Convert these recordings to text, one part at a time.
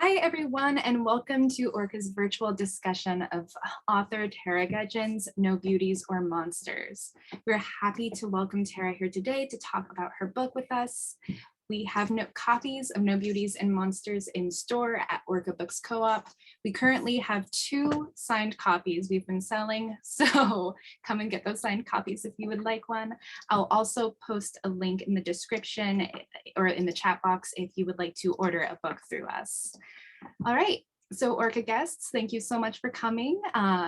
Hi, everyone, and welcome to Orca's virtual discussion of author Tara Goedjen's No Beauties or Monsters. We're happy to welcome Tara here today to talk about her book with us. We have copies of No Beauties and Monsters in store at Orca Books Co-op. We currently have 2 signed copies we've been selling, so come and get those signed copies if you would like one. I'll also post a link in the description or in the chat box if you would like to order a book through us. All right. So Orca guests, thank you so much for coming.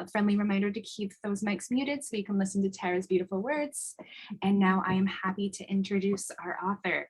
Friendly reminder to keep those mics muted so you can listen to Tara's beautiful words. And now I am happy to introduce our author.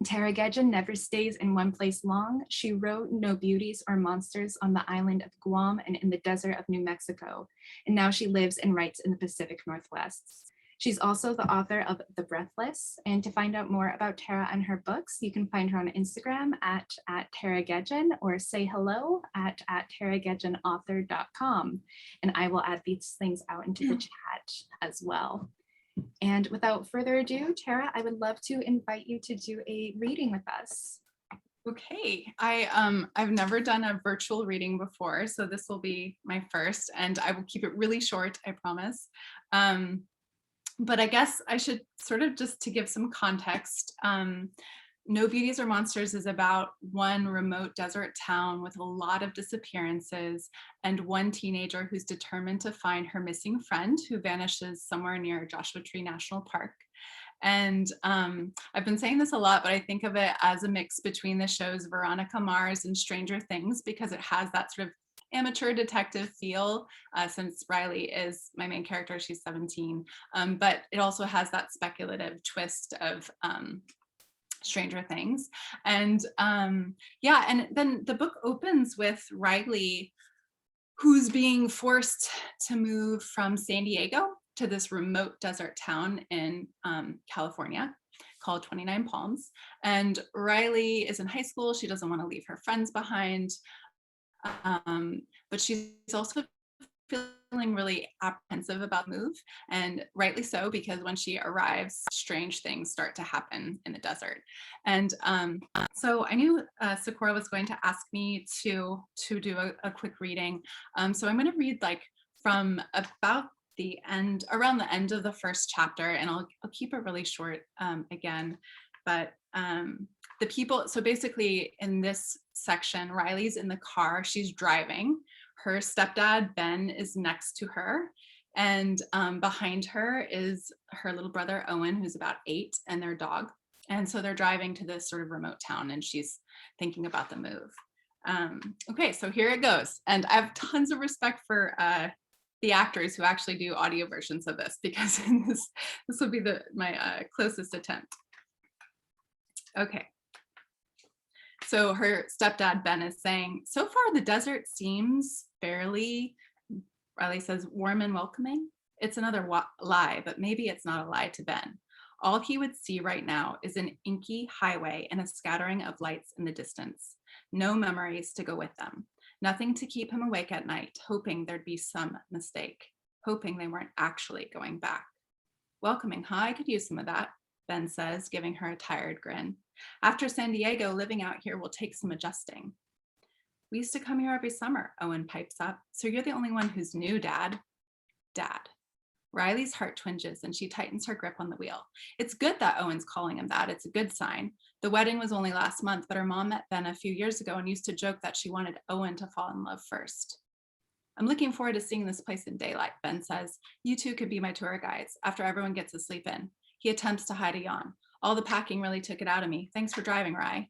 Tara Goedjen never stays in one place long. She wrote No Beauties or Monsters on the island of Guam and in the desert of New Mexico. And now she lives and writes in the Pacific Northwest. She's also the author of The Breathless. And to find out more about Tara and her books, you can find her on Instagram at Tara Goedjen or say hello at taragoedjenauthor.com. And I will add these things out into the chat as well. And without further ado, Tara, I would love to invite you to do a reading with us. Okay, I've never done a virtual reading before, so this will be my first, and I will keep it really short, I promise. But I guess I should sort of just to give some context. No Beauties or Monsters is about one remote desert town with a lot of disappearances and one teenager who's determined to find her missing friend who vanishes somewhere near Joshua Tree National Park. And I've been saying this a lot, but I think of it as a mix between the shows Veronica Mars and Stranger Things because it has that sort of amateur detective feel since Riley is my main character, she's 17, but it also has that speculative twist of Stranger Things. And yeah, and then the book opens with Riley, who's being forced to move from San Diego to this remote desert town in California called 29 Palms. And Riley is in high school. She doesn't want to leave her friends behind, but she's also feeling really apprehensive about the move, and rightly so, because when she arrives, strange things start to happen in the desert. And so I knew Socorro was going to ask me to do a quick reading. So I'm going to read like from about the end, around the end of the first chapter, and I'll keep it really short again. But the people, so basically in this section, Riley's in the car, she's driving. Her stepdad, Ben, is next to her. And behind her is her little brother, Owen, who's about 8, and their dog. And so they're driving to this sort of remote town, and she's thinking about the move. Okay, so here it goes. And I have tons of respect for the actors who actually do audio versions of this, because this will be my closest attempt. Okay. So her stepdad, Ben, is saying, so far the desert seems fairly, Riley says, warm and welcoming. It's another lie, but maybe it's not a lie to Ben. All he would see right now is an inky highway and a scattering of lights in the distance. No memories to go with them. Nothing to keep him awake at night, hoping there'd be some mistake, hoping they weren't actually going back. Welcoming, huh? I could use some of that, Ben says, giving her a tired grin. After San Diego, living out here will take some adjusting. We used to come here every summer, Owen pipes up. So you're the only one who's new, Dad. Dad. Riley's heart twinges and she tightens her grip on the wheel. It's good that Owen's calling him that. It's a good sign. The wedding was only last month, but her mom met Ben a few years ago and used to joke that she wanted Owen to fall in love first. I'm looking forward to seeing this place in daylight, Ben says. You two could be my tour guides after everyone gets to sleep in. He attempts to hide a yawn. All the packing really took it out of me. Thanks for driving, Ry.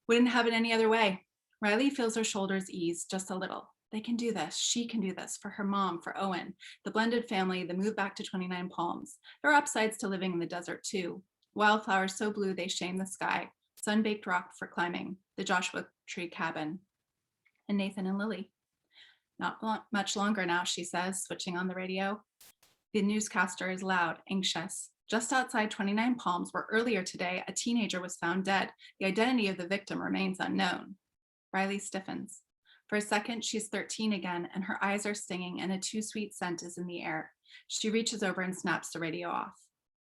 Wouldn't have it any other way. Riley feels her shoulders ease just a little. They can do this. She can do this for her mom, for Owen, the blended family, the move back to 29 Palms. There are upsides to living in the desert too. Wildflowers so blue they shame the sky. Sun-baked rock for climbing. The Joshua Tree cabin. And Nathan and Lily. Not much longer now, she says, switching on the radio. The newscaster is loud, anxious. Just outside 29 Palms, where earlier today a teenager was found dead. The identity of the victim remains unknown. Riley stiffens. For a second, she's 13 again, and her eyes are stinging, and a too sweet scent is in the air. She reaches over and snaps the radio off.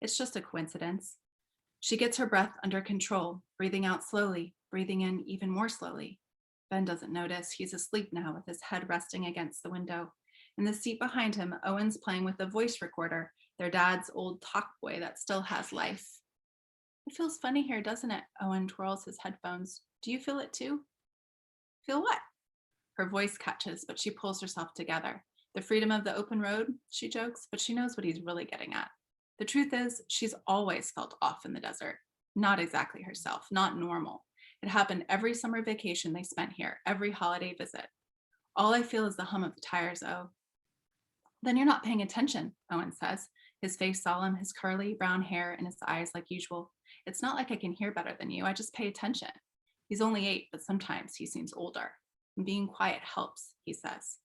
It's just a coincidence. She gets her breath under control, breathing out slowly, breathing in even more slowly. Ben doesn't notice. He's asleep now with his head resting against the window. In the seat behind him, Owen's playing with a voice recorder, their dad's old talk boy that still has life. It feels funny here, doesn't it? Owen twirls his headphones. Do you feel it too? Feel what? Her voice catches, but she pulls herself together. The freedom of the open road, she jokes, but she knows what he's really getting at. The truth is, she's always felt off in the desert. Not exactly herself, not normal. It happened every summer vacation they spent here, every holiday visit. All I feel is the hum of the tires, oh. Then you're not paying attention, Owen says, his face solemn, his curly brown hair and his eyes like usual. It's not like I can hear better than you, I just pay attention. He's only 8, but sometimes he seems older. And being quiet helps, he says.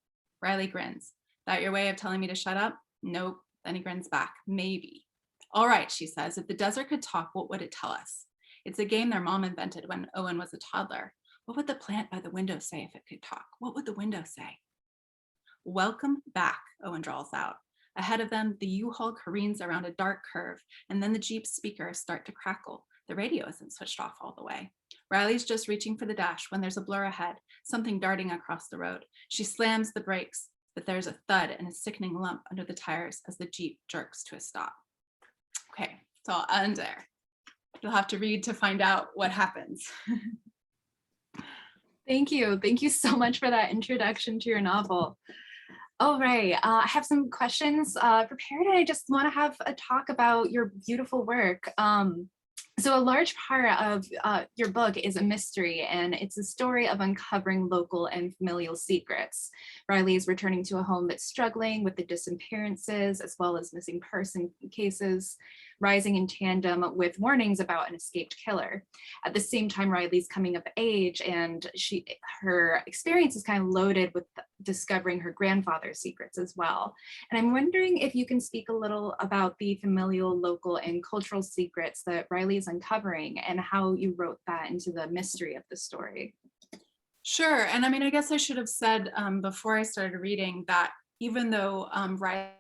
Riley grins. That your way of telling me to shut up? Nope. Then he grins back. Maybe. All right, she says, if the desert could talk, what would it tell us? It's a game their mom invented when Owen was a toddler. What would the plant by the window say if it could talk? What would the window say? Welcome back, Owen drawls out. Ahead of them, the U-Haul careens around a dark curve, and then the Jeep's speakers start to crackle. The radio isn't switched off all the way. Riley's just reaching for the dash when there's a blur ahead, something darting across the road. She slams the brakes, but there's a thud and a sickening lump under the tires as the Jeep jerks to a stop. Okay, so I'll end there. You'll have to read to find out what happens. Thank you. Thank you so much for that introduction to your novel. All right, I have some questions prepared, and I just want to have a talk about your beautiful work. So a large part of your book is a mystery, and it's a story of uncovering local and familial secrets. Riley is returning to a home that's struggling with the disappearances as well as missing person cases, rising in tandem with warnings about an escaped killer. At the same time, Riley's coming of age, and her experience is kind of loaded with discovering her grandfather's secrets as well. And I'm wondering if you can speak a little about the familial, local, and cultural secrets that Riley is uncovering and how you wrote that into the mystery of the story. Sure. And I mean, I guess I should have said before I started reading that even though Riley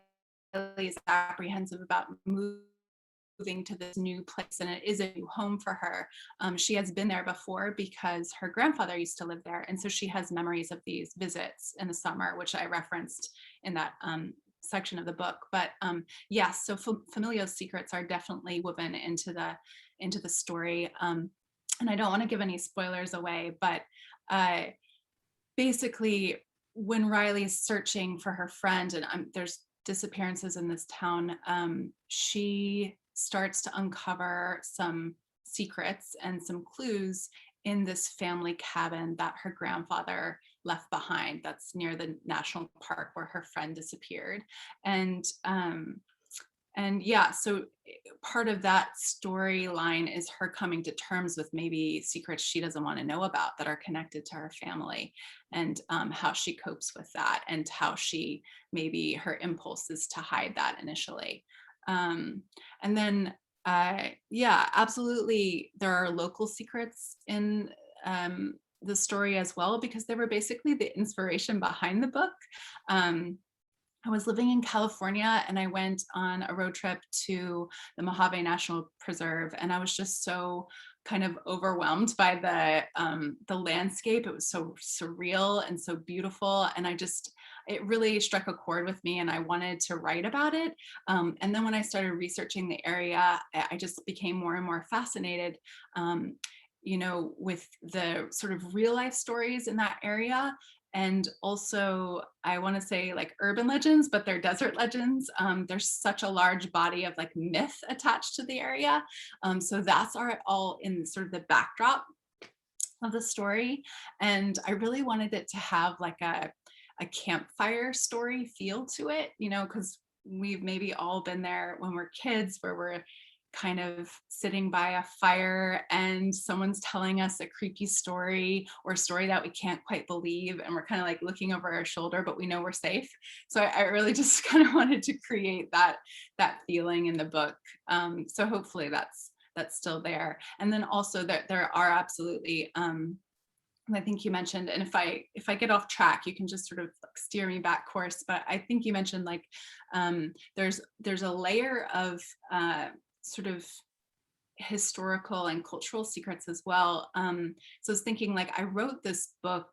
is apprehensive about moving to this new place and it is a new home for her, she has been there before because her grandfather used to live there. And so she has memories of these visits in the summer, which I referenced in that section of the book. But yes, so familial secrets are definitely woven into the story. And I don't want to give any spoilers away, but basically when Riley's searching for her friend and there's disappearances in this town, she starts to uncover some secrets and some clues in this family cabin that her grandfather left behind that's near the national park where her friend disappeared. And yeah, so part of that storyline is her coming to terms with maybe secrets she doesn't want to know about that are connected to her family, and how she copes with that, and how she maybe her impulse is to hide that initially. And then, yeah, absolutely, there are local secrets in the story as well, because they were basically the inspiration behind the book. I was living in California and I went on a road trip to the Mojave National Preserve, and I was just so kind of overwhelmed by the landscape. It was so surreal and so beautiful, and it really struck a chord with me, and I wanted to write about it. And then when I started researching the area, I just became more and more fascinated, with the sort of real life stories in that area. And also, I want to say like urban legends, but they're desert legends. There's such a large body of like myth attached to the area. So that's all in sort of the backdrop of the story. And I really wanted it to have like a campfire story feel to it, because we've maybe all been there when we're kids, where we're kind of sitting by a fire and someone's telling us a creepy story or a story that we can't quite believe, and we're kind of like looking over our shoulder, but we know we're safe. So I really just kind of wanted to create that feeling in the book. So hopefully that's still there. And then also that there are absolutely, I think you mentioned, and if I get off track, you can just sort of like steer me back course, but I think you mentioned like there's a layer of sort of historical and cultural secrets as well. So I was thinking, like, I wrote this book.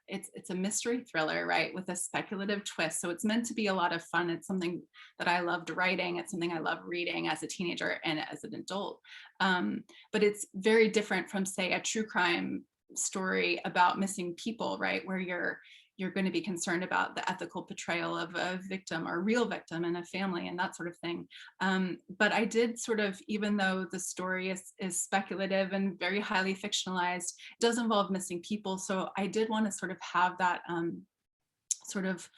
It's a mystery thriller, right, with a speculative twist. So it's meant to be a lot of fun. It's something that I loved writing. It's something I love reading as a teenager and as an adult. But it's very different from, say, a true crime story about missing people, right, where you're going to be concerned about the ethical portrayal of a victim or a real victim and a family and that sort of thing. But I did sort of, even though the story is speculative and very highly fictionalized, it does involve missing people. So I did want to sort of have that sort of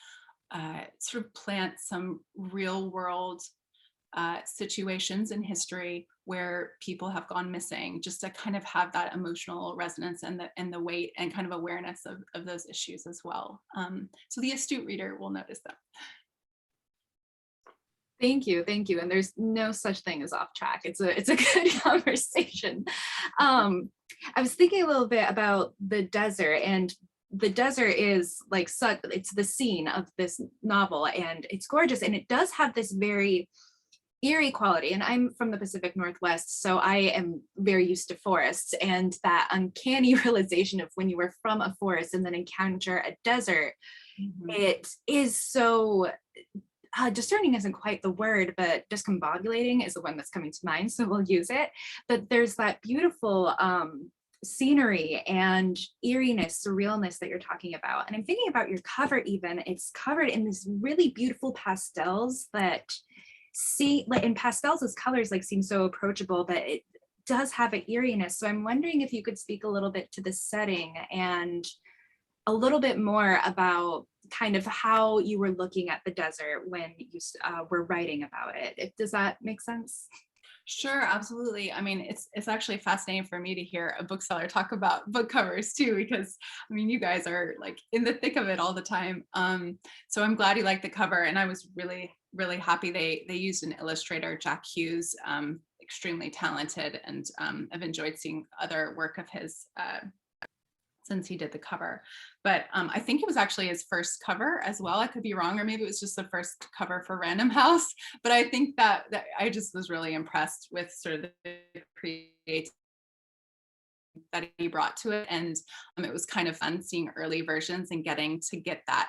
plant some real world situations in history where people have gone missing, just to kind of have that emotional resonance and the weight and kind of awareness of those issues as well. So the astute reader will notice that. Thank you, thank you. And there's no such thing as off track. It's a good conversation. I was thinking a little bit about the desert, and the desert is like such, it's the scene of this novel, and it's gorgeous, and it does have this very eerie quality. And I'm from the Pacific Northwest, so I am very used to forests, and that uncanny realization of when you were from a forest and then encounter a desert, it is so discerning isn't quite the word, but discombobulating is the one that's coming to mind, so we'll use it. But there's that beautiful scenery and eeriness, surrealness that you're talking about. And I'm thinking about your cover even. It's covered in these really beautiful pastels that see, like in pastels as colors, like seem so approachable, but it does have an eeriness. So I'm wondering if you could speak a little bit to the setting and a little bit more about kind of how you were looking at the desert when you were writing about it. Does that make sense? Sure, absolutely. I mean, it's actually fascinating for me to hear a bookseller talk about book covers too, because I mean, you guys are like in the thick of it all the time. So I'm glad you liked the cover, and I was really, really happy they used an illustrator, Jack Hughes, extremely talented, and I've enjoyed seeing other work of his since he did the cover. But I think it was actually his first cover as well. I could be wrong, or maybe it was just the first cover for Random House. But I think that I just was really impressed with sort of the creativity that he brought to it. And it was kind of fun seeing early versions and getting to get that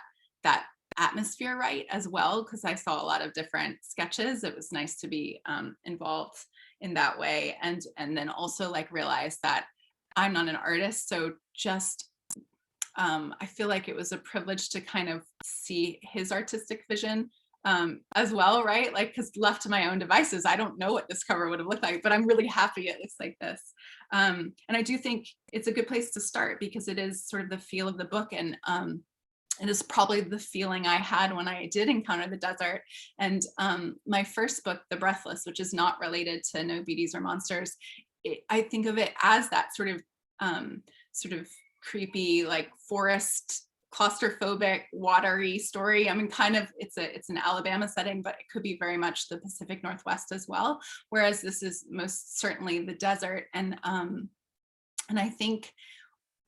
atmosphere right as well, because I saw a lot of different sketches. It was nice to be involved in that way. And then also like realize that I'm not an artist, so just I feel like it was a privilege to kind of see his artistic vision as well, right? Like, because left to my own devices, I don't know what this cover would have looked like, but I'm really happy it looks like this. And I do think it's a good place to start, because it is sort of the feel of the book, and it is probably the feeling I had when I did encounter the desert. And my first book, The Breathless, which is not related to No Beauties or Monsters, I think of it as that sort of creepy, like forest, claustrophobic, watery story. I mean, kind of, it's an Alabama setting, but it could be very much the Pacific Northwest as well. Whereas this is most certainly the desert. And I think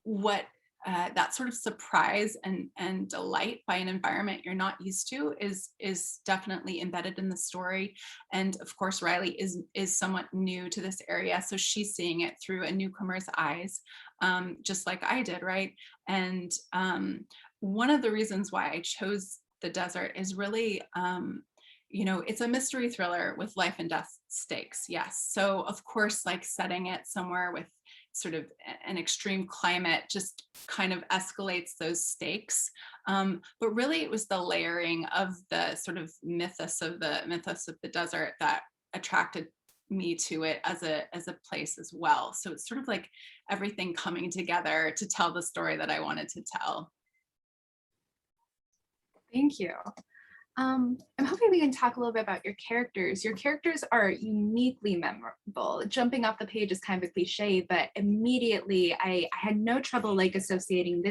what that sort of surprise and delight by an environment you're not used to is definitely embedded in the story. And of course, Riley is somewhat new to this area, so she's seeing it through a newcomer's eyes, just like I did, right? And one of the reasons why I chose the desert is really, it's a mystery thriller with life and death stakes, yes. So of course, like setting it somewhere with sort of an extreme climate just kind of escalates those stakes. But really it was the layering of the sort of mythos of the desert that attracted me to it as a place as well. So it's sort of like everything coming together to tell the story that I wanted to tell. Thank you. I'm hoping we can talk a little bit about your characters. Your characters are uniquely memorable. Jumping off the page is kind of a cliche, but immediately I had no trouble like associating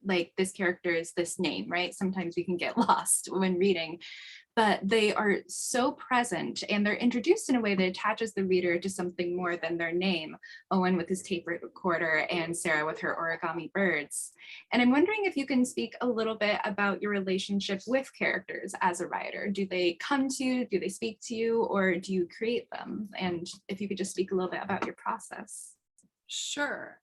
like this character is this name, right? Sometimes we can get lost when reading, but they are so present and they're introduced in a way that attaches the reader to something more than their name. Owen with his tape recorder and Sarah with her origami birds. And I'm wondering if you can speak a little bit about your relationship with characters as a writer. Do they come to you, do they speak to you, or do you create them? And if you could just speak a little bit about your process. Sure.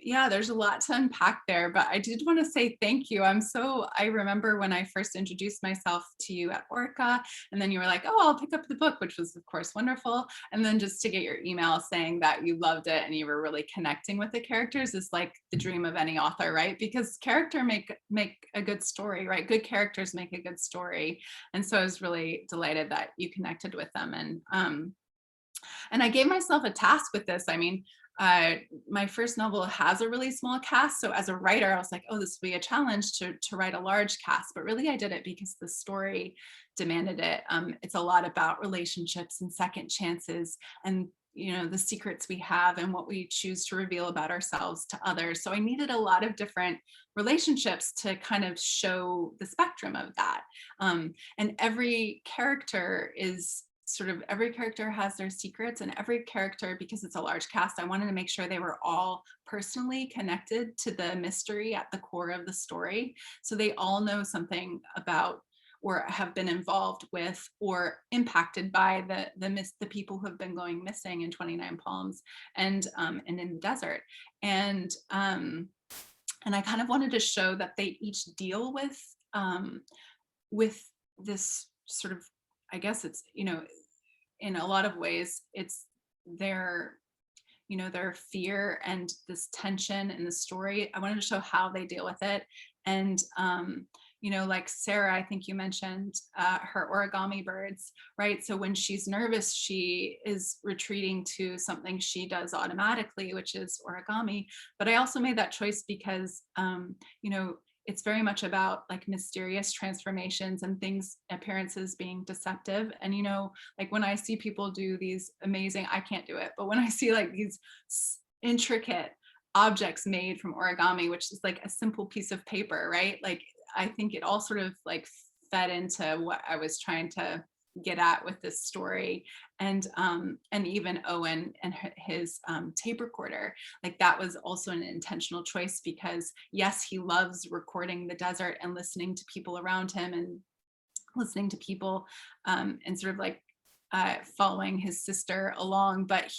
Yeah, there's a lot to unpack there, but I did want to say thank you. I remember when I first introduced myself to you at Orca, and then you were like, oh, I'll pick up the book, which was of course wonderful. And then just to get your email saying that you loved it and you were really connecting with the characters is like the dream of any author, right? Because character make a good story, right? Good characters make a good story. And so I was really delighted that you connected with them. And I gave myself a task with this. I mean, my first novel has a really small cast. So as a writer, I was like, oh, this will be a challenge to write a large cast. But really, I did it because the story demanded it. It's a lot about relationships and second chances and the secrets we have and what we choose to reveal about ourselves to others. So I needed a lot of different relationships to kind of show the spectrum of that. And every character has their secrets, and every character, because it's a large cast, I wanted to make sure they were all personally connected to the mystery at the core of the story. So they all know something about or have been involved with or impacted by the people who have been going missing in 29 Palms and in the desert. And I kind of wanted to show that they each deal with this sort of, I guess it's, in a lot of ways, it's their fear and this tension in the story. I wanted to show how they deal with it. And, like Sarah, I think you mentioned her origami birds, right? So when she's nervous, she is retreating to something she does automatically, which is origami. But I also made that choice because, it's very much about like mysterious transformations and things, appearances being deceptive. And, like when I see people do these amazing, I can't do it, but when I see like these intricate objects made from origami, which is like a simple piece of paper, right? Like, I think it all sort of like fed into what I was trying to get at with this story. And even Owen and his tape recorder, like that was also an intentional choice because yes, he loves recording the desert and listening to people around him and listening to people and sort of like following his sister along, but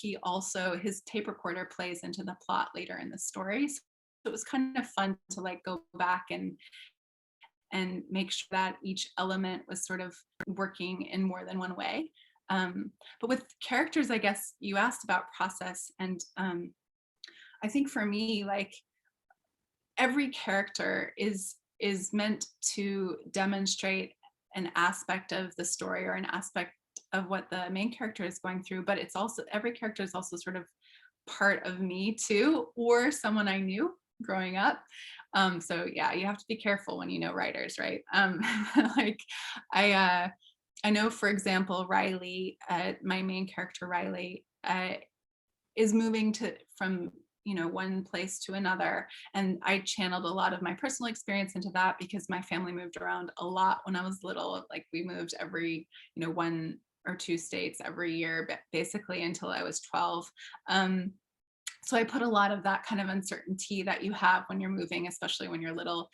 his tape recorder plays into the plot later in the story. So it was kind of fun to like go back and make sure that each element was sort of working in more than one way. But with characters, I guess you asked about process. And I think for me, like every character is meant to demonstrate an aspect of the story or an aspect of what the main character is going through. But it's also, every character is also sort of part of me too, or someone I knew growing up. So yeah, you have to be careful when you know writers, right? Like I know, for example, Riley, my main character Riley, is moving from one place to another, and I channeled a lot of my personal experience into that because my family moved around a lot when I was little. Like we moved every 1 or 2 states every year, basically until I was 12. So I put a lot of that kind of uncertainty that you have when you're moving, especially when you're little,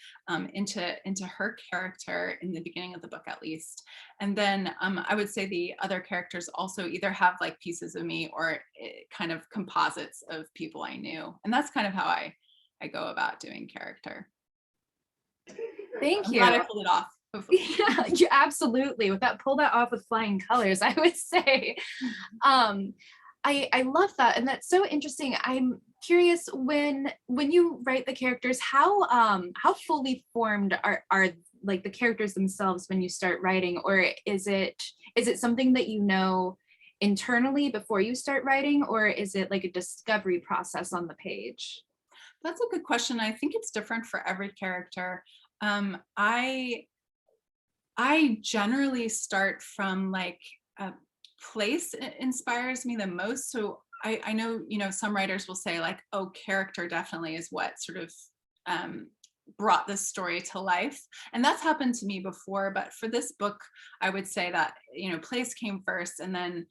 into her character in the beginning of the book, at least. And then I would say the other characters also either have like pieces of me or kind of composites of people I knew. And that's kind of how I go about doing character. Thank I'm you. glad I pulled it off. Yeah, you absolutely. Pull that off with flying colors, I would say. I love that, and that's so interesting. I'm curious, when you write the characters, how fully formed are like the characters themselves when you start writing, or is it something that you know internally before you start writing, or is it like a discovery process on the page? That's a good question. I think it's different for every character. I generally start from like a place inspires me the most. So I know, some writers will say like, oh, character definitely is what sort of brought this story to life. And that's happened to me before, but for this book, I would say that, place came first, and then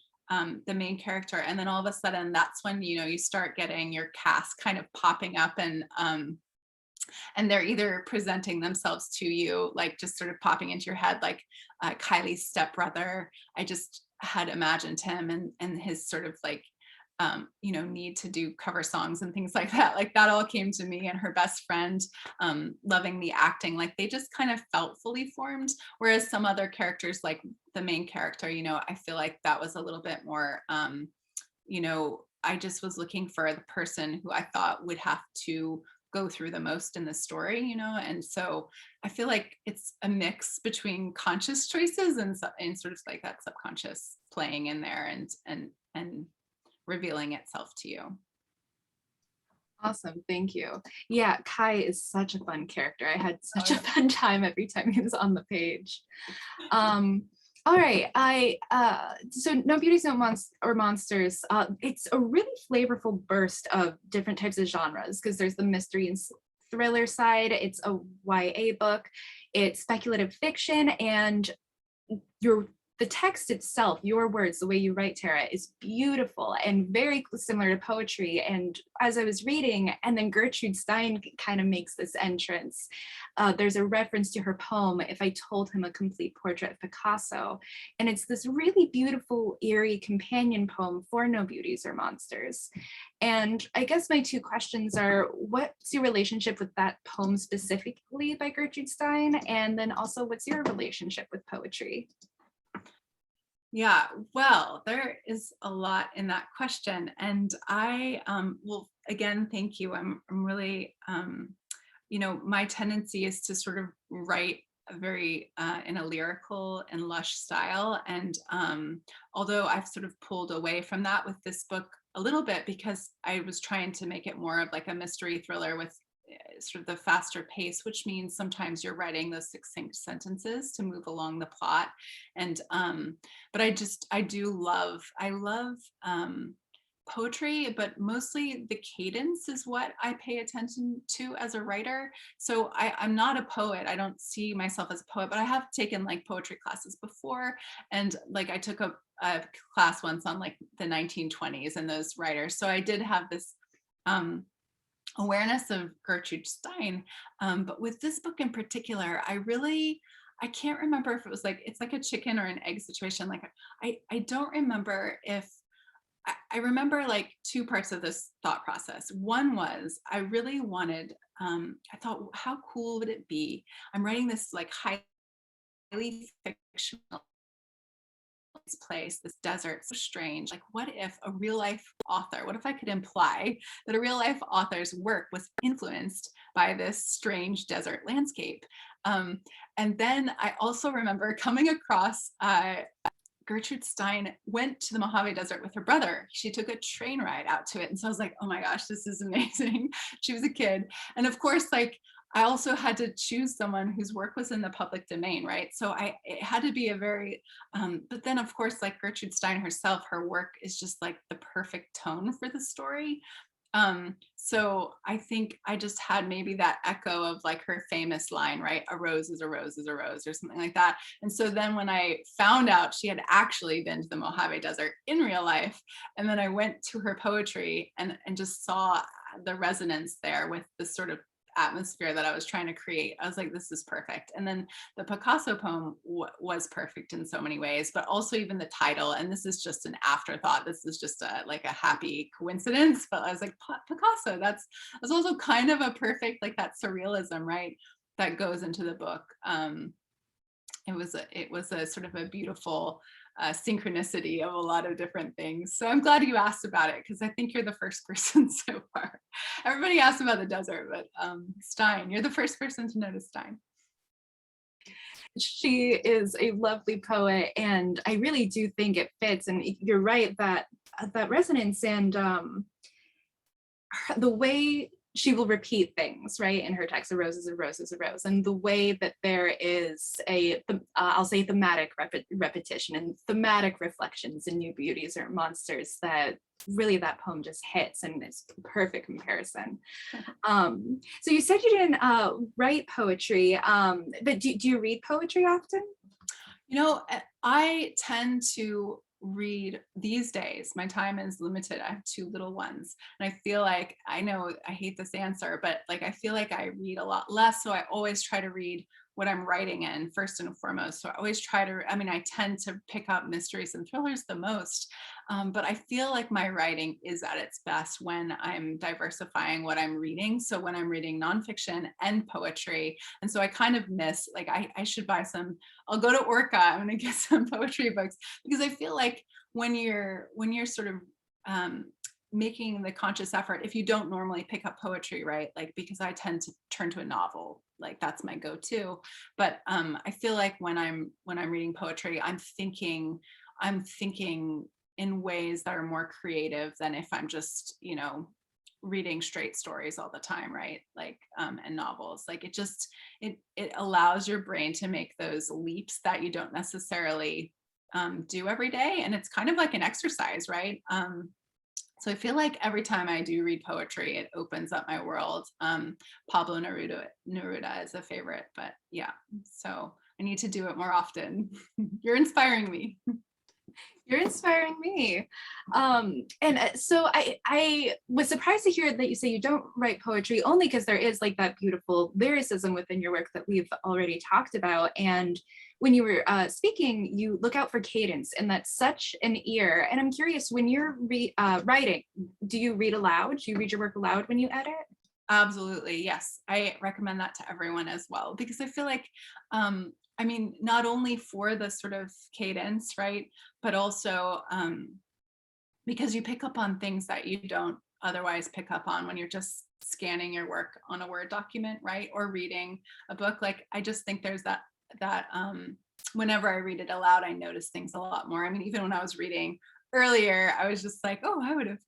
the main character, and then all of a sudden that's when you start getting your cast kind of popping up, and they're either presenting themselves to you, like just sort of popping into your head, like Kylie's stepbrother. I just had imagined him and his sort of like need to do cover songs and things like that. Like that all came to me, and her best friend, loving the acting. Like they just kind of felt fully formed. Whereas some other characters, like the main character, I feel like that was a little bit more, I just was looking for the person who I thought would have to go through the most in the story, and so I feel like it's a mix between conscious choices and sort of like that subconscious playing in there and revealing itself to you. Awesome, thank you. Yeah, Kai is such a fun character. I had such Oh, a yeah. fun time every time he was on the page. All right, so No Beauties or Monsters, it's a really flavorful burst of different types of genres, because there's the mystery and thriller side, it's a YA book, it's speculative fiction, and the text itself, your words, the way you write, Tara, is beautiful and very similar to poetry. And as I was reading, and then Gertrude Stein kind of makes this entrance, there's a reference to her poem, If I Told Him a Complete Portrait of Picasso. And it's this really beautiful, eerie companion poem for No Beauties or Monsters. And I guess my two questions are, what's your relationship with that poem specifically by Gertrude Stein? And then also, what's your relationship with poetry? Yeah, well, there is a lot in that question. And I will again, thank you. I'm really, my tendency is to sort of write very in a lyrical and lush style. And although I've sort of pulled away from that with this book a little bit, because I was trying to make it more of like a mystery thriller with sort of the faster pace, which means sometimes you're writing those succinct sentences to move along the plot. And but I love poetry, but mostly the cadence is what I pay attention to as a writer. So I'm not a poet. I don't see myself as a poet, but I have taken like poetry classes before. And like I took a class once on like the 1920s and those writers. So I did have this awareness of Gertrude Stein. But with this book in particular, I can't remember if it was like, it's like a chicken or an egg situation. Like I don't remember if, I remember like two parts of this thought process. One was I really wanted, I thought, how cool would it be? I'm writing this like highly fictional place, this desert, so strange. Like, what if a real life author, what if I could imply that a real life author's work was influenced by this strange desert landscape? And then I also remember coming across Gertrude Stein went to the Mojave Desert with her brother. She took a train ride out to it. And so I was like, oh my gosh, this is amazing. She was a kid. And of course, like, I also had to choose someone whose work was in the public domain, right? So it had to be a very, but then of course, like Gertrude Stein herself, her work is just like the perfect tone for the story. So I think I just had maybe that echo of like her famous line, right? A rose is a rose is a rose, or something like that. And so then when I found out she had actually been to the Mojave Desert in real life, and then I went to her poetry and just saw the resonance there with this sort of atmosphere that I was trying to create, I was like, this is perfect. And then the Picasso poem was perfect in so many ways, but also even the title, and this is just an afterthought, this is just like a happy coincidence, but I was like, Picasso, that's also kind of a perfect, like that surrealism, right, that goes into the book. It was a sort of a beautiful synchronicity of a lot of different things. So I'm glad you asked about it, because I think you're the first person so far. Everybody asked about the desert, but Stein, you're the first person to notice Stein. She is a lovely poet, and I really do think it fits. And you're right that that resonance and the way she will repeat things, right? In her text, a rose is a rose is a rose. And the way that there is I'll say thematic repetition and thematic reflections in New Beauties or Monsters, that really that poem just hits, and it's perfect comparison. So you said you didn't write poetry, but do you read poetry often? I tend to read these days. My time is limited. I have two little ones. And I feel like, I know I hate this answer, but like I feel like I read a lot less. So I always try to read what I'm writing in first and foremost. So I always try to, I tend to pick up mysteries and thrillers the most. But I feel like my writing is at its best when I'm diversifying what I'm reading. So when I'm reading nonfiction and poetry. And so I kind of miss, like, I should buy some, I'll go to Orca, I'm gonna get some poetry books, because I feel like when you're sort of making the conscious effort, if you don't normally pick up poetry, right? Like, because I tend to turn to a novel, like that's my go-to. But I feel like when I'm reading poetry, I'm thinking in ways that are more creative than if I'm just, reading straight stories all the time, right? Like, and novels. Like it allows your brain to make those leaps that you don't necessarily do every day. And it's kind of like an exercise, right? So I feel like every time I do read poetry, it opens up my world. Pablo Neruda is a favorite, but yeah, so I need to do it more often. You're inspiring me. You're inspiring me. So I was surprised to hear that you say you don't write poetry, only because there is like that beautiful lyricism within your work that we've already talked about. And when you were speaking, you look out for cadence, and that's such an ear. And I'm curious, when you're writing, do you read aloud? Do you read your work aloud when you edit? Absolutely, yes. I recommend that to everyone as well, because I feel like, not only for the sort of cadence, right, but also because you pick up on things that you don't otherwise pick up on when you're just scanning your work on a Word document, right, or reading a book. Like, I just think there's that whenever I read it aloud, I notice things a lot more. Even when I was reading earlier, I was just like, oh, I would have,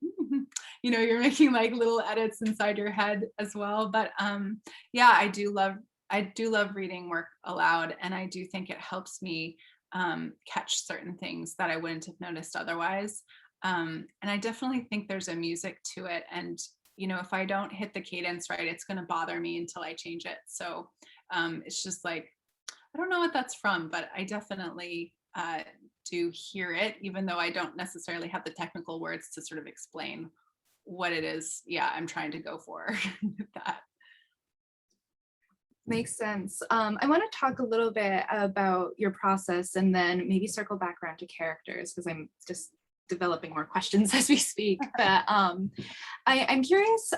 you're making like little edits inside your head as well. But yeah, I do love reading work aloud, and I do think it helps me catch certain things that I wouldn't have noticed otherwise. And I definitely think there's a music to it. And, if I don't hit the cadence right, it's going to bother me until I change it. So it's just like, I don't know what that's from, but I definitely do hear it, even though I don't necessarily have the technical words to sort of explain what it is, I'm trying to go for with that. Makes sense. I want to talk a little bit about your process, and then maybe circle back around to characters, because I'm just developing more questions as we speak. But I'm curious,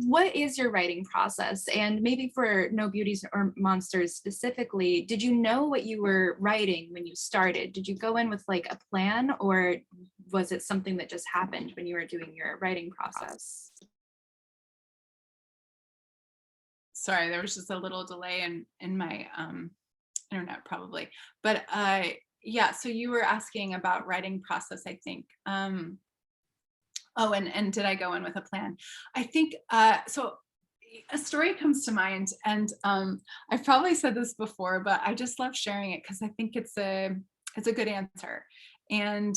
what is your writing process? And maybe for No Beauties or Monsters specifically, did you know what you were writing when you started? Did you go in with like a plan, or was it something that just happened when you were doing your writing process? Sorry, there was just a little delay in my internet probably. But yeah, so you were asking about writing process, I think. Oh, and did I go in with a plan? I think so. A story comes to mind, and I've probably said this before, but I just love sharing it because I think it's a good answer. And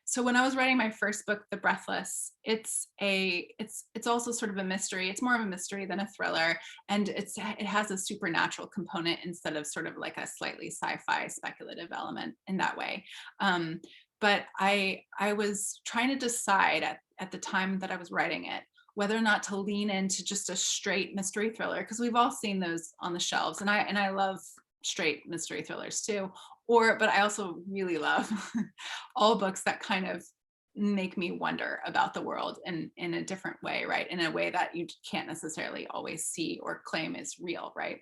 so when I was writing my first book, The Breathless, it's also sort of a mystery. It's more of a mystery than a thriller, and it has a supernatural component instead of sort of like a slightly sci-fi speculative element in that way. But I was trying to decide at the time that I was writing it whether or not to lean into just a straight mystery thriller, because we've all seen those on the shelves, and I love straight mystery thrillers too. But I also really love all books that kind of make me wonder about the world in a different way, right? In a way that you can't necessarily always see or claim is real, right?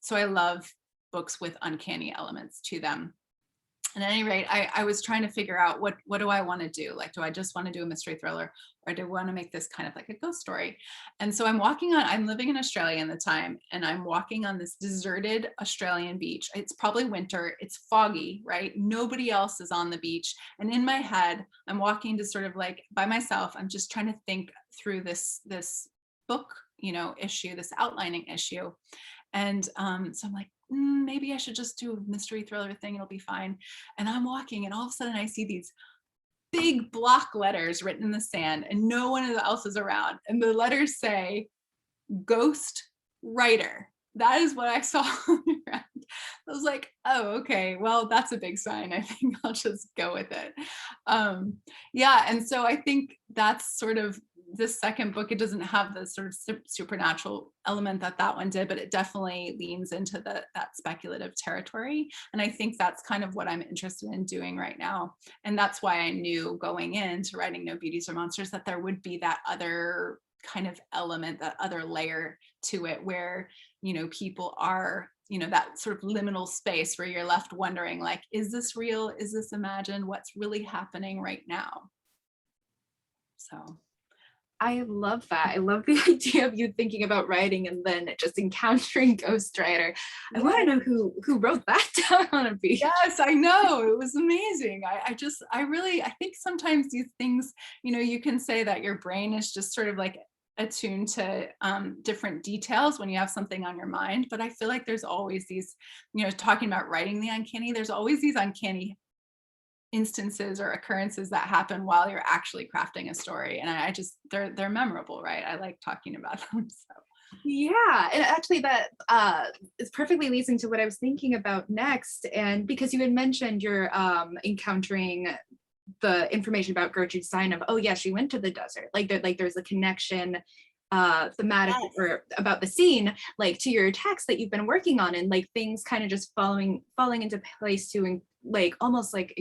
So I love books with uncanny elements to them. At any rate, I was trying to figure out what do I want to do? Like, do I just want to do a mystery thriller, or do I want to make this kind of like a ghost story? And so I'm living in Australia in the time, and I'm walking on this deserted Australian beach. It's probably winter, it's foggy, right? Nobody else is on the beach. And in my head, I'm walking to sort of like by myself. I'm just trying to think through this book, issue, this outlining issue. And so I'm like, maybe I should just do a mystery thriller thing. It'll be fine. And I'm walking, and all of a sudden I see these big block letters written in the sand, and no one else is around. And the letters say, "Ghost Writer." That is what I saw on the ground. I was like, oh, okay, well, that's a big sign. I think I'll just go with it. Yeah, and so I think that's sort of this second book. It doesn't have the sort of supernatural element that one did, but it definitely leans into that speculative territory. And I think that's kind of what I'm interested in doing right now. And that's why I knew going into writing No Beauties or Monsters that there would be that other kind of element, that other layer to it, where people are, that sort of liminal space where you're left wondering, like, is this real? Is this imagined? What's really happening right now? So I love that. I love the idea of you thinking about writing and then just encountering Ghostwriter. I want to yeah. know who wrote that down on a beach. Yes, I know. It was amazing. I think sometimes these things, you can say that your brain is just sort of like attuned to different details when you have something on your mind. But I feel like there's always these, talking about writing the uncanny, there's always these uncanny instances or occurrences that happen while you're actually crafting a story. And I just, they're memorable, right? I like talking about them. So. Yeah, and actually that is perfectly leads into what I was thinking about next. And because you had mentioned you're encountering the information about Gertrude Stein of, oh yeah, she went to the desert. Like there's a connection thematic Yes. or about the scene, like to your text that you've been working on, and like things kind of just falling into place to like almost like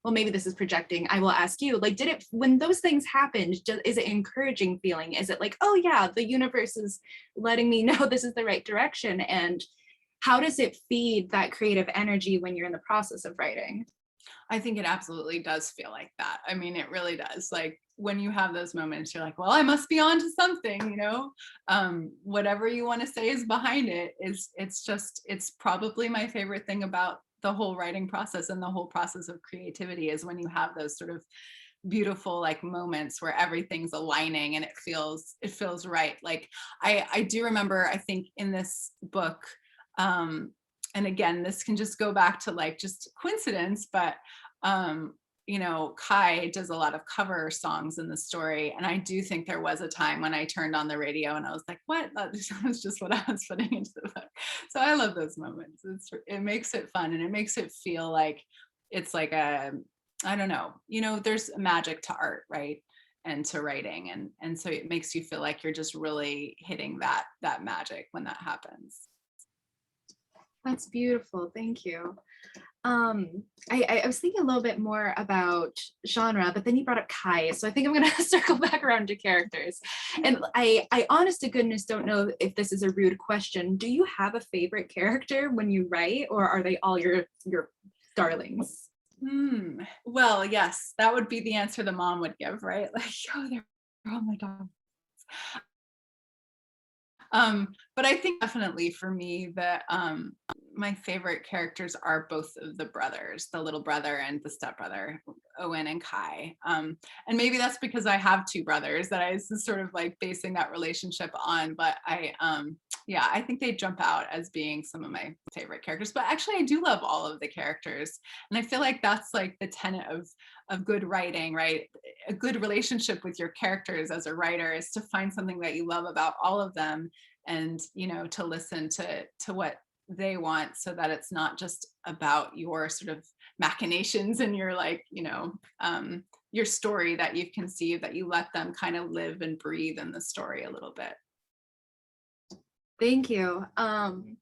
well, maybe this is projecting. I will ask you, like, did it, when those things happened, just, is it encouraging feeling? Is it like, oh yeah, the universe is letting me know this is the right direction? And how does it feed that creative energy when you're in the process of writing? I think it absolutely does feel like that. I mean, it really does. Like when you have those moments, you're like, well, I must be on to something, whatever you want to say is behind it. It's probably my favorite thing about the whole writing process and the whole process of creativity is when you have those sort of beautiful like moments where everything's aligning and it feels right. Like I do remember, I think in this book, and again, this can just go back to like just coincidence, but Kai does a lot of cover songs in the story. And I do think there was a time when I turned on the radio and I was like, what? That was just what I was putting into the book. So I love those moments. It makes it fun, and it makes it feel like it's like I don't know, there's magic to art, right? And to writing. And so it makes you feel like you're just really hitting that magic when that happens. That's beautiful. Thank you. I was thinking a little bit more about genre, but then you brought up Kai, so I think I'm gonna circle back around to characters. And I honest to goodness don't know if this is a rude question. Do you have a favorite character when you write, or are they all your darlings? Well, yes, that would be the answer the mom would give, right? Like, oh, they're all my dogs. But I think definitely for me that my favorite characters are both of the brothers, the little brother and the stepbrother, Owen and Kai. And maybe that's because I have two brothers that I was sort of like basing that relationship on. But yeah, I think they jump out as being some of my favorite characters. But actually, I do love all of the characters, and I feel like that's like the tenet of good writing, right? A good relationship with your characters as a writer is to find something that you love about all of them, and to listen to what they want, so that it's not just about your sort of machinations and your like your story that you've conceived, that you let them kind of live and breathe in the story a little bit. Thank you. I'm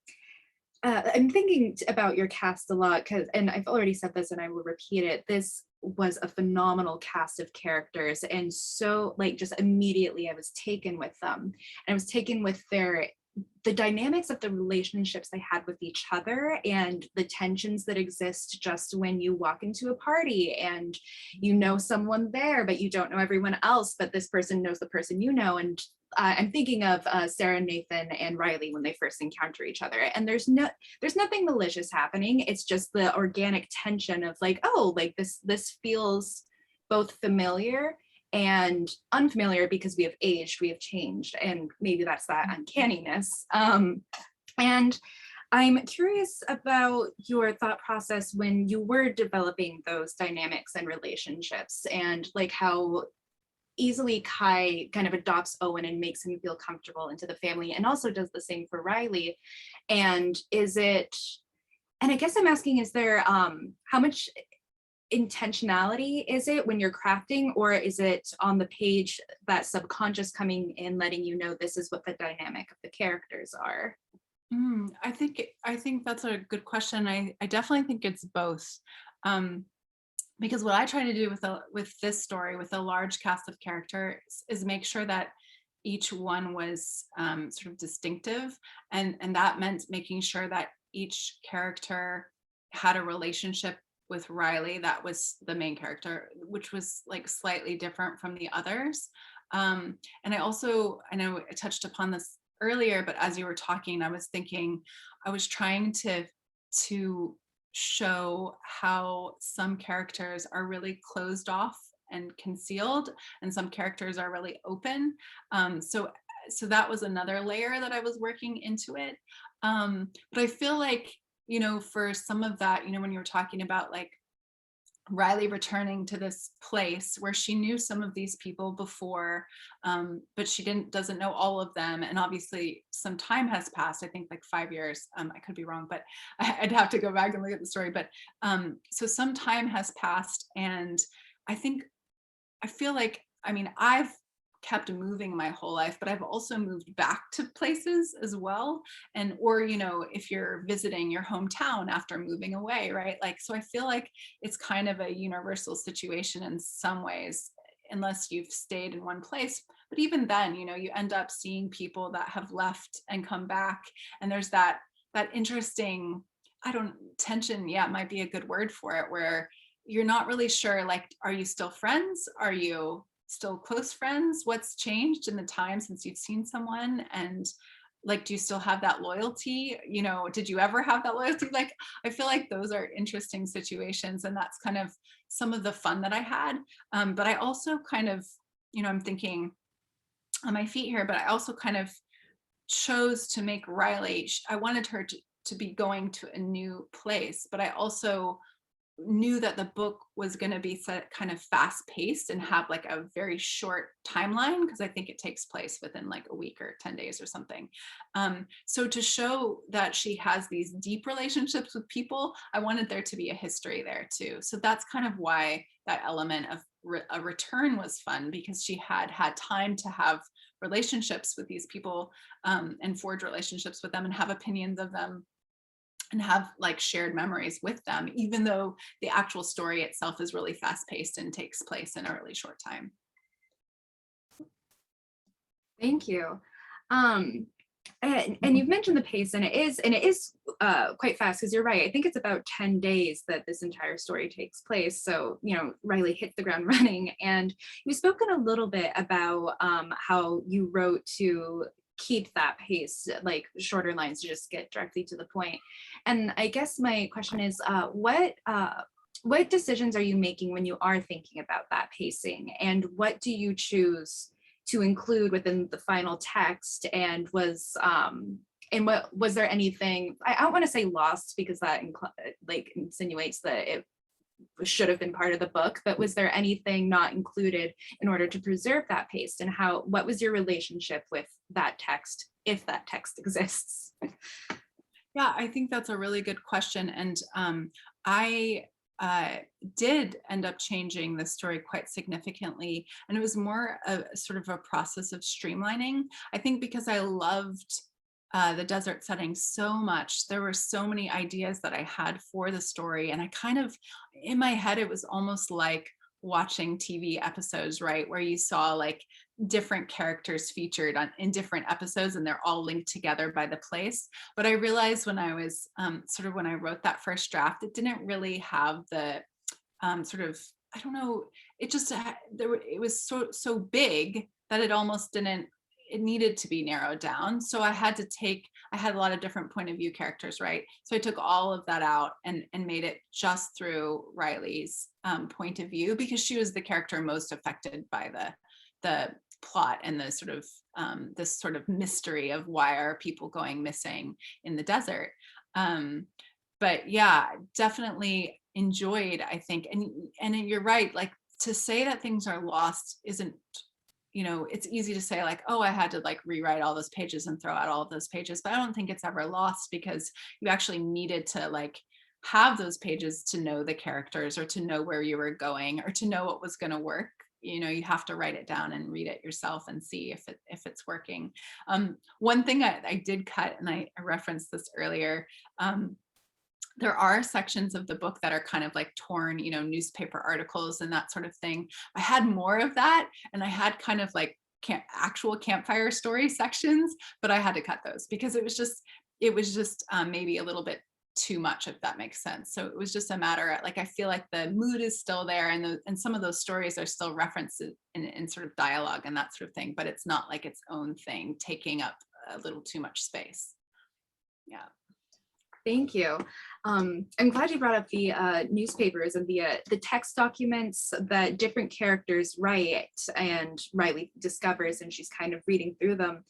thinking about your cast a lot, and I've already said this and I will repeat it. This was a phenomenal cast of characters, and so like just immediately I was taken with them, and I was taken with the dynamics of the relationships they had with each other and the tensions that exist just when you walk into a party and you know someone there, but you don't know everyone else, but this person knows the person you know. And I'm thinking of Sarah, Nathan, and Riley when they first encounter each other. And there's nothing malicious happening. It's just the organic tension of like, oh, like this feels both familiar and unfamiliar because we have aged, we have changed, and maybe that's that uncanniness. And I'm curious about your thought process when you were developing those dynamics and relationships, and like how easily Kai kind of adopts Owen and makes him feel comfortable into the family, and also does the same for Riley. And I guess I'm asking, is there how much intentionality is it when you're crafting, or is it on the page that subconscious coming in letting you know this is what the dynamic of the characters are? I think that's a good question. I definitely think it's both. Because what I try to do with this story, with a large cast of characters, is make sure that each one was sort of distinctive, and that meant making sure that each character had a relationship with Riley that was the main character, which was like slightly different from the others. And I know I touched upon this earlier, but as you were talking, I was thinking, I was trying to show how some characters are really closed off and concealed, and some characters are really open. So that was another layer that I was working into it. But I feel like, for some of that, when you were talking about like Riley returning to this place where she knew some of these people before, but she doesn't know all of them. And obviously some time has passed, I think like 5 years. I could be wrong, but I'd have to go back and look at the story. But so some time has passed, and I feel like, I've kept moving my whole life, but I've also moved back to places as well. Or if you're visiting your hometown after moving away, right? Like, so I feel like it's kind of a universal situation in some ways, unless you've stayed in one place. But even then, you end up seeing people that have left and come back. And there's that interesting, tension, yeah, it might be a good word for it, where you're not really sure, like, are you still friends? Are you still close friends? What's changed in the time since you've seen someone? And like, do you still have that loyalty? Did you ever have that loyalty? Like, I feel like those are interesting situations, and that's kind of some of the fun that I had. But I also kind of, I'm thinking on my feet here, but I also kind of chose to make Riley, I wanted her to be going to a new place, but I also knew that the book was going to be set kind of fast paced and have like a very short timeline, because I think it takes place within like a week or 10 days or something. So to show that she has these deep relationships with people, I wanted there to be a history there too. So that's kind of why that element of a return was fun, because she had time to have relationships with these people, and forge relationships with them and have opinions of them and have like shared memories with them, even though the actual story itself is really fast paced and takes place in a really short time. Thank you. And you've mentioned the pace, and it is quite fast, because you're right. I think it's about 10 days that this entire story takes place. So, Riley hits the ground running. And you've spoken a little bit about how you wrote to keep that pace, like shorter lines to just get directly to the point. And I guess my question is, what decisions are you making when you are thinking about that pacing, and what do you choose to include within the final text? And was there anything, I don't want to say lost, because that insinuates that it should have been part of the book, but was there anything not included in order to preserve that pace? And what was your relationship with that text, if that text exists? Yeah, I think that's a really good question. And I did end up changing the story quite significantly. And it was more a sort of a process of streamlining. I think because I loved the desert setting so much, there were so many ideas that I had for the story. And I kind of, in my head, it was almost like watching TV episodes, right? Where you saw like different characters featured in different episodes, and they're all linked together by the place. But I realized when I was when I wrote that first draft, it didn't really have the I don't know, it just it was so big that it almost didn't, it needed to be narrowed down. So I had a lot of different point of view characters, right? So I took all of that out and made it just through Riley's point of view, because she was the character most affected by the plot and the this sort of mystery of why are people going missing in the desert. But yeah, definitely enjoyed, I think, and you're right, like, to say that things are lost isn't, it's easy to say like, oh, I had to like rewrite all those pages and throw out all of those pages, but I don't think it's ever lost, because you actually needed to like have those pages to know the characters, or to know where you were going, or to know what was going to work. You have to write it down and read it yourself and see if it's working. One thing I did cut, and I referenced this earlier, there are sections of the book that are kind of like torn, newspaper articles and that sort of thing. I had more of that, and I had kind of like actual campfire story sections, but I had to cut those because it was just maybe a little bit too much, if that makes sense. So it was just a matter of like, I feel like the mood is still there, and some of those stories are still referenced in sort of dialogue and that sort of thing, but it's not like its own thing taking up a little too much space. Yeah. Thank you. I'm glad you brought up the newspapers and the text documents that different characters write and Riley discovers, and she's kind of reading through them.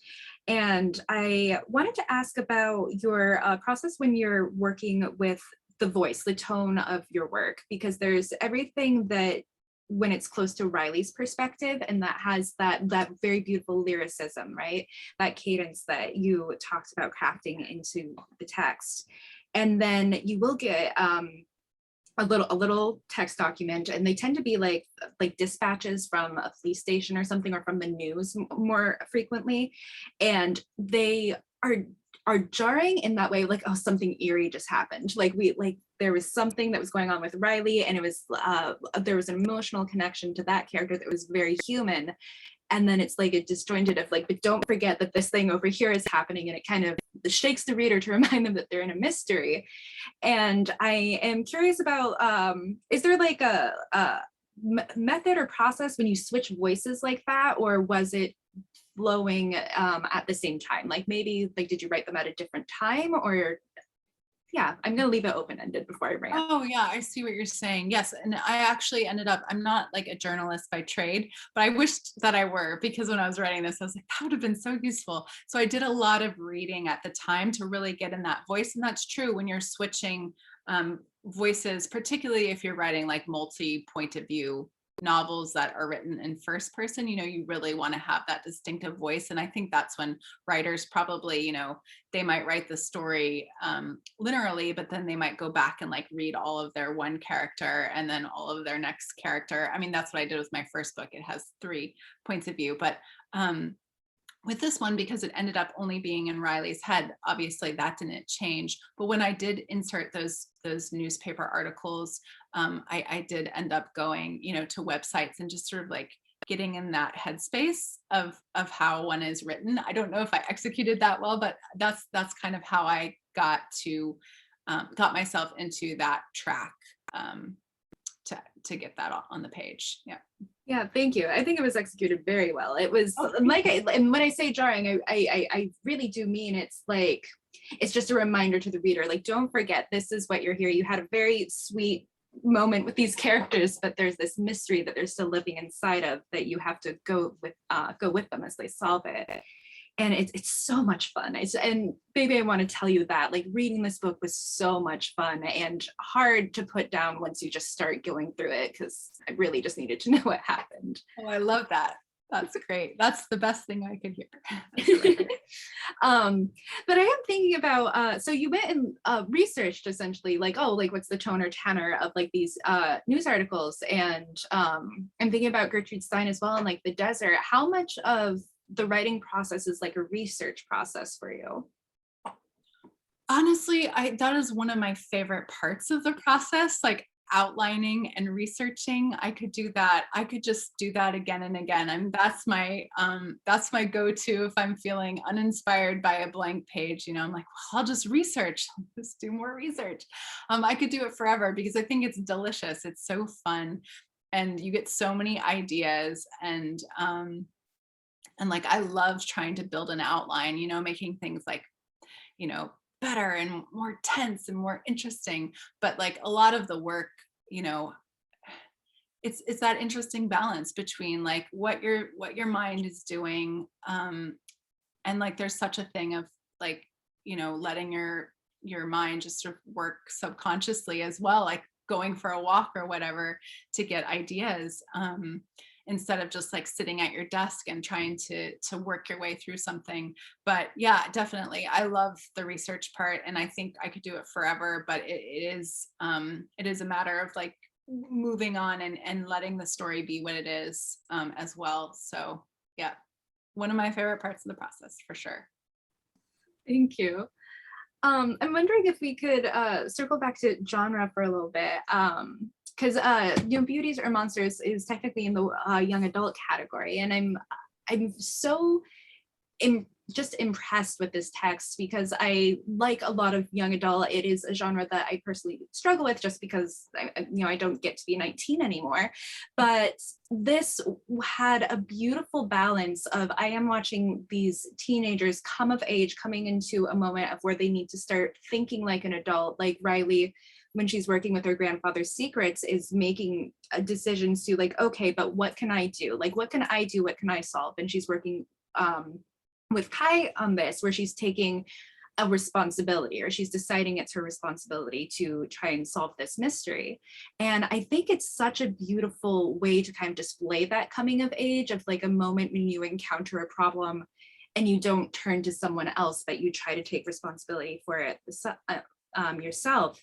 And I wanted to ask about your process when you're working with the voice, the tone of your work, because there's everything that when it's close to Riley's perspective, and that has that very beautiful lyricism, right? That cadence that you talked about crafting into the text. And then you will get a little text document, and they tend to be like dispatches from a police station or something, or from the news more frequently. And they are jarring in that way, like, oh, something eerie just happened. Like there was something that was going on with Riley, and it was there was an emotional connection to that character that was very human. And then it's like a disjointed of like, but don't forget that this thing over here is happening, and it kind of shakes the reader to remind them that they're in a mystery. And I am curious about, is there like a method or process when you switch voices like that, or was it flowing at the same time? Like maybe like, did you write them at a different time, or yeah, I'm gonna leave it open-ended before I rant. Oh yeah, I see what you're saying. Yes, and I actually ended up, I'm not like a journalist by trade, but I wished that I were, because when I was writing this, I was like, that would have been so useful. So I did a lot of reading at the time to really get in that voice. And that's true when you're switching voices, particularly if you're writing like multi-point of view novels that are written in first person, you really want to have that distinctive voice. And I think that's when writers probably, they might write the story linearly, but then they might go back and like read all of their one character and then all of their next character. I mean, that's what I did with my first book. It has 3 points of view, but with this one, because it ended up only being in Riley's head, obviously that didn't change. But when I did insert those newspaper articles, I did end up going, to websites and just sort of like getting in that headspace of how one is written. I don't know if I executed that well, but that's kind of how I got myself into that track to get that on the page. Yeah. Yeah, thank you. I think it was executed very well. It was like, and when I say jarring, I really do mean it's like, it's just a reminder to the reader, like, don't forget, this is what you're here. You had a very sweet moment with these characters, but there's this mystery that they're still living inside of that you have to go with them as they solve it. And it's so much fun. And maybe I want to tell you that, like, reading this book was so much fun and hard to put down once you just start going through it, because I really just needed to know what happened. Oh, I love that. That's great. That's the best thing I could hear. But I am thinking about, so you went and researched essentially like, oh, like what's the tone or tenor of like these news articles, and I'm thinking about Gertrude Stein as well, and like the desert. How much of the writing process is like a research process for you? Honestly, that is one of my favorite parts of the process. Like, outlining and researching, I could do that. I could just do that again and again. I mean, that's my go-to if I'm feeling uninspired by a blank page. I'm like, well, I'll just research, I'll just do more research. I could do it forever because I think it's delicious. It's so fun, and you get so many ideas. And like I love trying to build an outline. Making things like you know, better and more tense and more interesting. But like a lot of the work, you know, it's that interesting balance between like what your mind is doing. And like there's such a thing of like, letting your mind just sort of work subconsciously as well, like going for a walk or whatever to get ideas. Instead of just like sitting at your desk and trying to work your way through something. But yeah, definitely, I love the research part, and I think I could do it forever. But it is a matter of like moving on and letting the story be what it is, as well. So yeah, one of my favorite parts of the process for sure. Thank you. I'm wondering if we could circle back to genre for a little bit. Because No Beauties or Monsters is technically in the young adult category, and I'm so just impressed with this text because I like a lot of young adult. It is a genre that I personally struggle with just because I don't get to be 19 anymore. But this had a beautiful balance of I am watching these teenagers come of age, coming into a moment of where they need to start thinking like an adult, like Riley when she's working with her grandfather's secrets is making decisions to like, okay, but what can I do? Like, what can I do? What can I solve? And she's working with Kai on this, where she's taking a responsibility, or she's deciding it's her responsibility to try and solve this mystery. And I think it's such a beautiful way to kind of display that coming of age of like a moment when you encounter a problem and you don't turn to someone else, but you try to take responsibility for it yourself.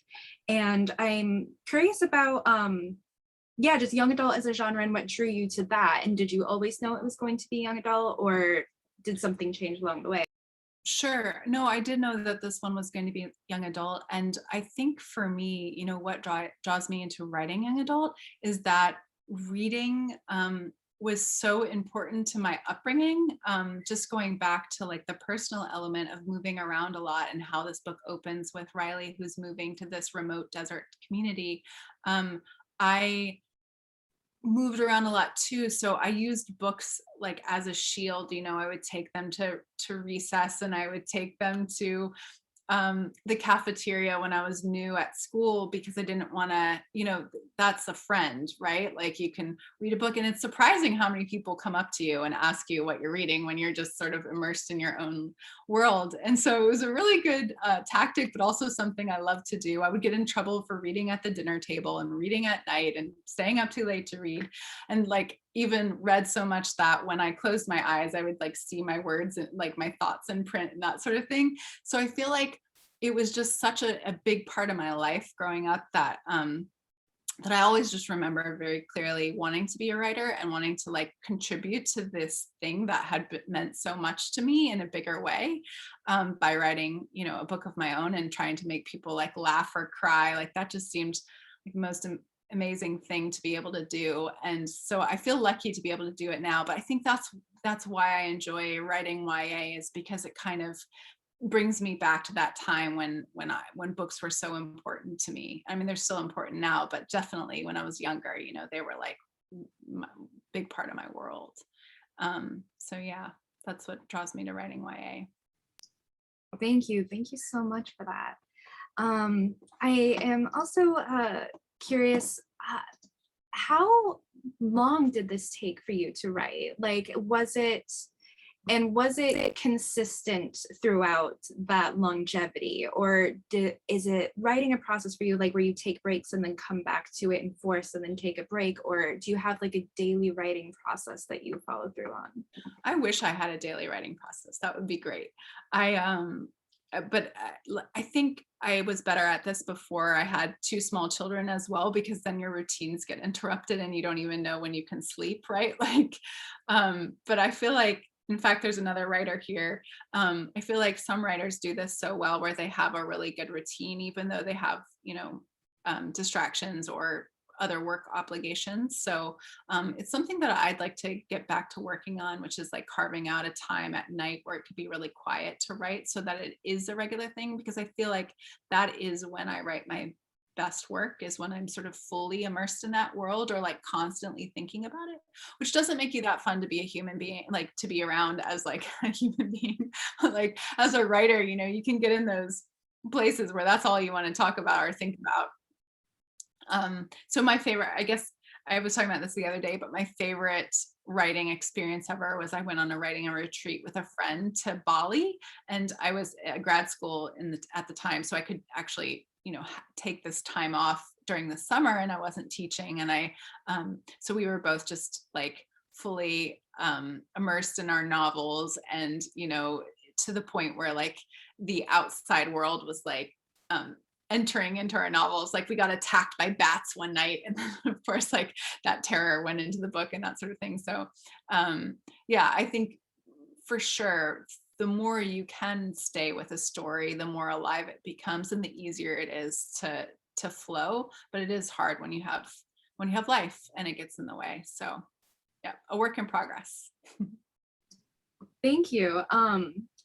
And I'm curious about just young adult as a genre and what drew you to that. And did you always know it was going to be young adult, or did something change along the way? Sure. No, I did know that this one was going to be young adult. And I think for me, what draws me into writing young adult is that reading was so important to my upbringing. Just going back to like the personal element of moving around a lot and how this book opens with Riley, who's moving to this remote desert community. I moved around a lot too, so I used books like as a shield. I would take them to recess, and I would take them to the cafeteria when I was new at school, because I didn't want to, that's a friend, right? Like you can read a book and it's surprising how many people come up to you and ask you what you're reading when you're just sort of immersed in your own world. And so it was a really good tactic, but also something I love to do. I would get in trouble for reading at the dinner table and reading at night and staying up too late to read. And like even read so much that when I closed my eyes, I would like see my words and like my thoughts in print and that sort of thing. So I feel like it was just such a big part of my life growing up that that I always just remember very clearly wanting to be a writer and wanting to like contribute to this thing that had meant so much to me in a bigger way, by writing, a book of my own and trying to make people like laugh or cry. Like that just seemed like the most amazing thing to be able to do. And so I feel lucky to be able to do it now. But I think that's why I enjoy writing YA, is because it kind of brings me back to that time when books were so important to me. I mean, they're still important now, but definitely when I was younger, they were like a big part of my world. So yeah, that's what draws me to writing YA. Thank you so much for that. I am also curious, how long did this take for you to write? Like, was it consistent throughout that longevity, or is it writing a process for you, like where you take breaks and then come back to it and force and then take a break, or do you have like a daily writing process that you follow through on? I wish I had a daily writing process. That would be great. But I think I was better at this before I had two small children as well, because then your routines get interrupted and you don't even know when you can sleep, right? Like, but I feel like, in fact, there's another writer here. I feel like some writers do this so well, where they have a really good routine, even though they have, distractions or other work obligations. So it's something that I'd like to get back to working on, which is like carving out a time at night where it could be really quiet to write so that it is a regular thing, because I feel like that is when I write my best work, is when I'm sort of fully immersed in that world or like constantly thinking about it, which doesn't make you that fun to be a human being, like to be around as like a human being. Like as a writer, you know, you can get in those places where that's all you want to talk about or think about. So my favorite, I guess I was talking about this the other day, but my favorite writing experience ever was I went on a writing retreat with a friend to Bali, and I was at grad school at the time, so I could actually, you know, take this time off during the summer, and I wasn't teaching, and so we were both just like fully immersed in our novels, and you know, to the point where like the outside world was like entering into our novels. Like we got attacked by bats one night, and then of course like that terror went into the book and that sort of thing. So yeah, I think for sure the more you can stay with a story, the more alive it becomes and the easier it is to flow. But it is hard when you have life and it gets in the way. So yeah, a work in progress. Thank you.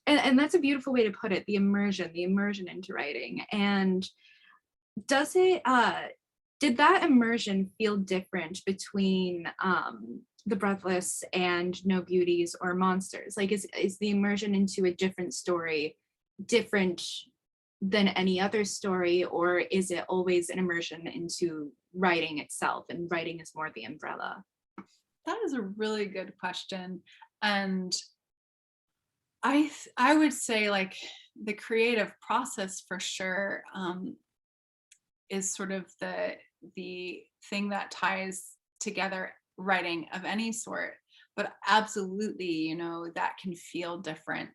And that's a beautiful way to put it, the immersion into writing. And does it, did that immersion feel different between the Breathless and No Beauties or Monsters? Like is the immersion into a different story different than any other story, or is it always an immersion into writing itself and writing is more the umbrella? That is a really good question. And I would say like the creative process for sure is sort of the thing that ties together writing of any sort. But absolutely, you know, that can feel different,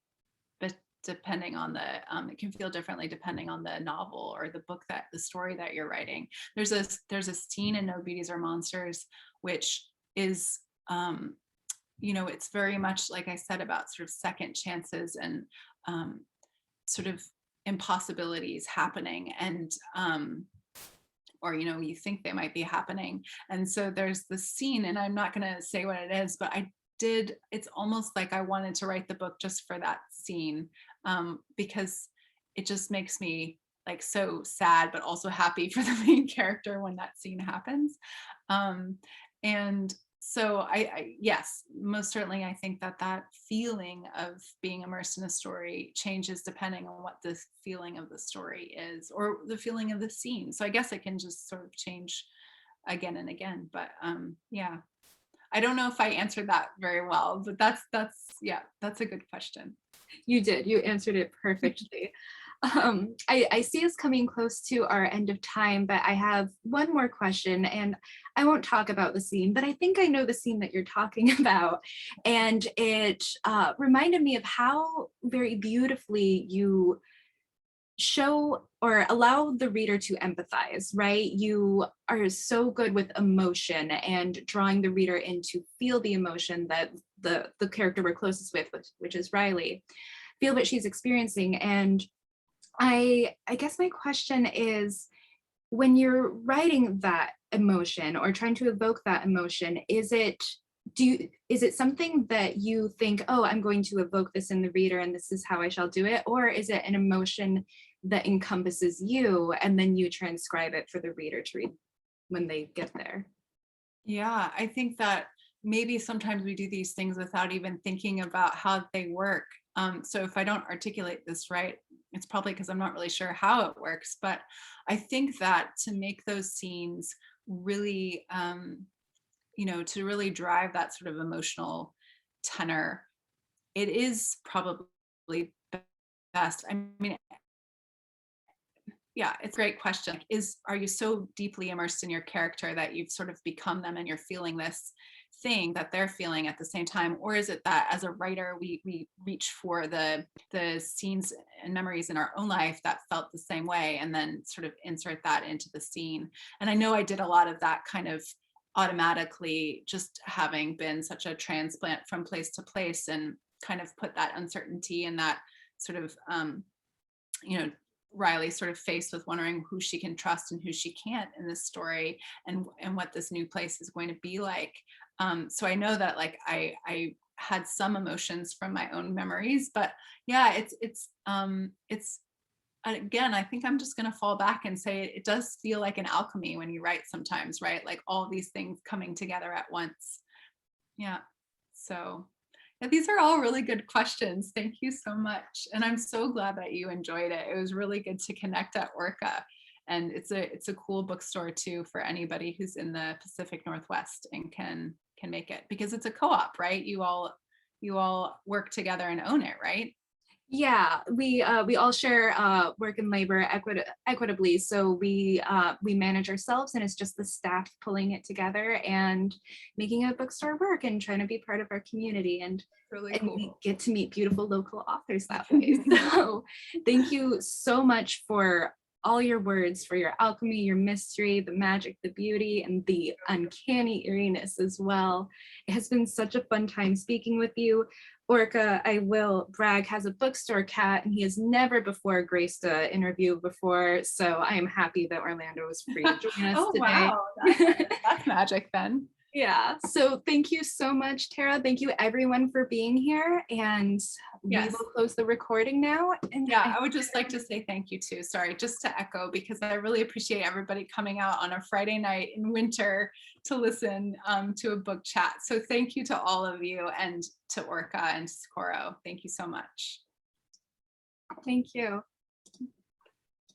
but depending on it can feel differently depending on the novel or the book, that the story that you're writing. There's a scene in No Beauties or Monsters which is you know, it's very much like I said about sort of second chances and sort of impossibilities happening, and or you know, you think they might be happening. And so there's this scene, and I'm not going to say what it is, but it's almost like I wanted to write the book just for that scene, because it just makes me like so sad but also happy for the main character when that scene happens. And so yes, most certainly I think that feeling of being immersed in a story changes depending on what the feeling of the story is or the feeling of the scene. So I guess it can just sort of change again and again. But yeah, I don't know if I answered that very well, but that's a good question. You did, you answered it perfectly. I see us coming close to our end of time, but I have one more question, and I won't talk about the scene, but I think I know the scene that you're talking about. And it reminded me of how very beautifully you show or allow the reader to empathize, right? You are so good with emotion and drawing the reader in to feel the emotion that the character we're closest with, which is Riley, feel what she's experiencing. And I guess my question is, when you're writing that emotion or trying to evoke that emotion, is it something that you think, oh, I'm going to evoke this in the reader and this is how I shall do it? Or is it an emotion that encompasses you and then you transcribe it for the reader to read when they get there? Yeah, I think that maybe sometimes we do these things without even thinking about how they work. So if I don't articulate this right, it's probably because I'm not really sure how it works. But I think that to make those scenes really, you know, to really drive that sort of emotional tenor, it is probably best. I mean, yeah, it's a great question. Are you so deeply immersed in your character that you've sort of become them and you're feeling this thing that they're feeling at the same time? Or is it that as a writer, we reach for the scenes and memories in our own life that felt the same way and then sort of insert that into the scene? And I know I did a lot of that kind of automatically, just having been such a transplant from place to place and kind of put that uncertainty and that sort of, you know, Riley sort of faced with wondering who she can trust and who she can't in this story, and what this new place is going to be like. So I know that like I had some emotions from my own memories, but yeah, it's again, I think I'm just going to fall back and say it does feel like an alchemy when you write sometimes, right? Like all these things coming together at once. Yeah. So yeah, these are all really good questions. Thank you so much. And I'm so glad that you enjoyed it. It was really good to connect at Orca. And it's a cool bookstore too for anybody who's in the Pacific Northwest and can make it, because it's a co-op, right? You all work together and own it, right? Yeah, we all share work and labor equitably. So we manage ourselves, and it's just the staff pulling it together and making a bookstore work and trying to be part of our community. Really And we cool. get to meet beautiful local authors that way. So thank you so much for all your words, for your alchemy, your mystery, the magic, the beauty, and the uncanny eeriness as well. It has been such a fun time speaking with you. Orca, I will brag, has a bookstore cat, and he has never before graced an interview before. So I am happy that Orlando was free to join us Oh, today. wow. That's magic then. Yeah, so thank you so much, Tara. Thank you everyone for being here, and we Yes. will close the recording now. And Yeah, I would just like to say thank you too. Sorry, just to echo, because I really appreciate everybody coming out on a Friday night in winter to listen to a book chat. So thank you to all of you, and to Orca and to Socorro. Thank you so much. thank you.